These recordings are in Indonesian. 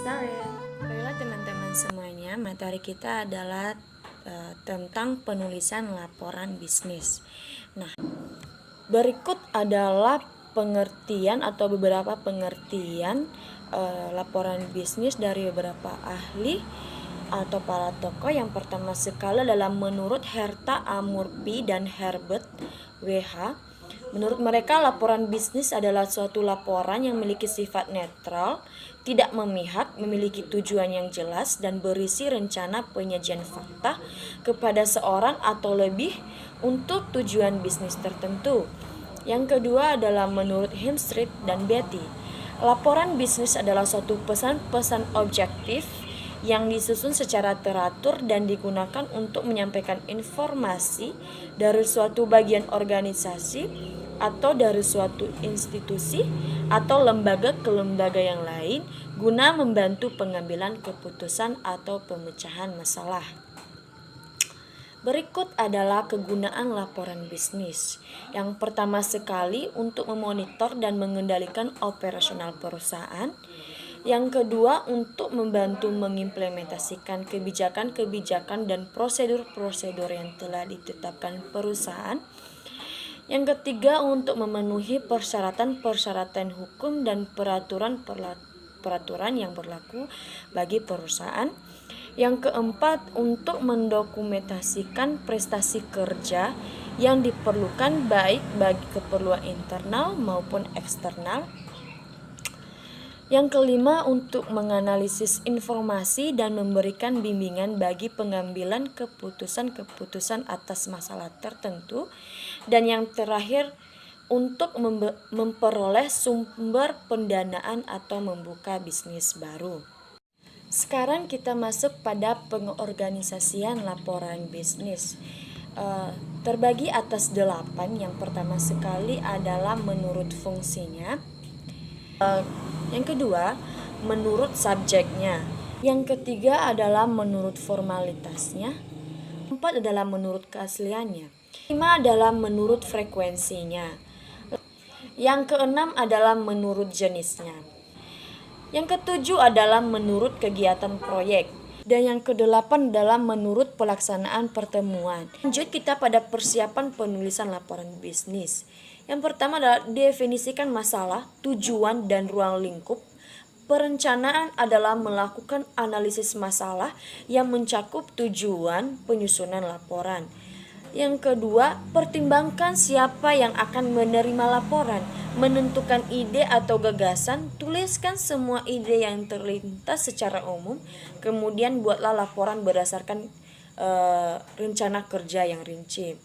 started. Baiklah teman-teman semuanya, materi kita adalah tentang penulisan laporan bisnis. Nah, berikut adalah pengertian atau beberapa pengertian laporan bisnis dari beberapa ahli atau para tokoh. Yang pertama sekali adalah menurut Herta Amurpi dan Herbert W.H. Menurut mereka, laporan bisnis adalah suatu laporan yang memiliki sifat netral, tidak memihak, memiliki tujuan yang jelas, dan berisi rencana penyajian fakta kepada seorang atau lebih untuk tujuan bisnis tertentu. Yang kedua adalah menurut Hemstreet dan Betty, laporan bisnis adalah suatu pesan-pesan objektif yang disusun secara teratur dan digunakan untuk menyampaikan informasi dari suatu bagian organisasi atau dari suatu institusi atau lembaga ke lembaga yang lain guna membantu pengambilan keputusan atau pemecahan masalah. Berikut adalah kegunaan laporan bisnis. Yang pertama sekali untuk memonitor dan mengendalikan operasional perusahaan. Yang kedua untuk membantu mengimplementasikan kebijakan-kebijakan dan prosedur-prosedur yang telah ditetapkan perusahaan. Yang ketiga untuk memenuhi persyaratan-persyaratan hukum dan peraturan yang berlaku bagi perusahaan. Yang keempat untuk mendokumentasikan prestasi kerja yang diperlukan baik bagi keperluan internal maupun eksternal. Yang kelima untuk menganalisis informasi dan memberikan bimbingan bagi pengambilan keputusan-keputusan atas masalah tertentu. Dan yang terakhir untuk memperoleh sumber pendanaan atau membuka bisnis baru. Sekarang kita masuk pada pengorganisasian laporan bisnis. Terbagi atas 8. Yang pertama sekali adalah menurut fungsinya. Yang kedua, menurut subjeknya. Yang ketiga adalah menurut formalitasnya. Keempat adalah menurut keasliannya. 5 adalah menurut frekuensinya. Yang keenam adalah menurut jenisnya. Yang ketujuh adalah menurut kegiatan proyek. Dan yang kedelapan adalah menurut pelaksanaan pertemuan. Lanjut kita pada persiapan penulisan laporan bisnis. Yang pertama adalah definisikan masalah, tujuan, dan ruang lingkup. Perencanaan adalah melakukan analisis masalah yang mencakup tujuan penyusunan laporan. Yang kedua, pertimbangkan siapa yang akan menerima laporan. Menentukan ide atau gagasan, tuliskan semua ide yang terlintas secara umum. Kemudian buatlah laporan berdasarkan rencana kerja yang rinci.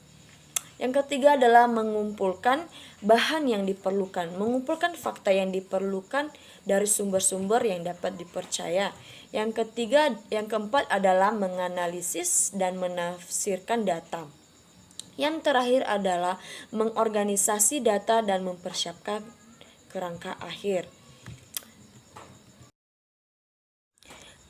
Yang ketiga adalah mengumpulkan bahan yang diperlukan, mengumpulkan fakta yang diperlukan dari sumber-sumber yang dapat dipercaya. Yang keempat adalah menganalisis dan menafsirkan data. Yang terakhir adalah mengorganisasi data dan mempersiapkan kerangka akhir.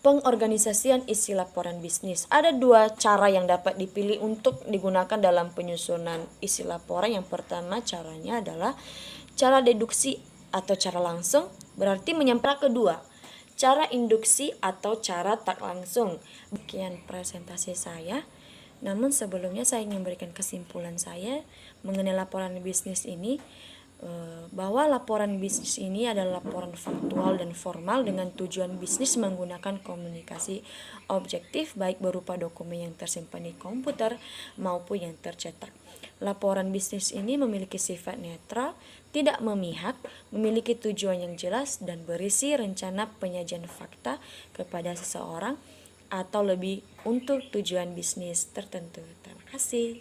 Pengorganisasian isi laporan bisnis. Ada 2 cara yang dapat dipilih untuk digunakan dalam penyusunan isi laporan. Yang pertama caranya adalah cara deduksi atau cara langsung, berarti menyampaikan. Kedua, cara induksi atau cara tak langsung. Sekian presentasi saya. Namun sebelumnya saya ingin memberikan kesimpulan saya mengenai laporan bisnis ini, bahwa laporan bisnis ini adalah laporan faktual dan formal dengan tujuan bisnis menggunakan komunikasi objektif baik berupa dokumen yang tersimpan di komputer maupun yang tercetak. Laporan bisnis ini memiliki sifat netral, tidak memihak, memiliki tujuan yang jelas dan berisi rencana penyajian fakta kepada seseorang atau lebih untuk tujuan bisnis tertentu. Terima kasih.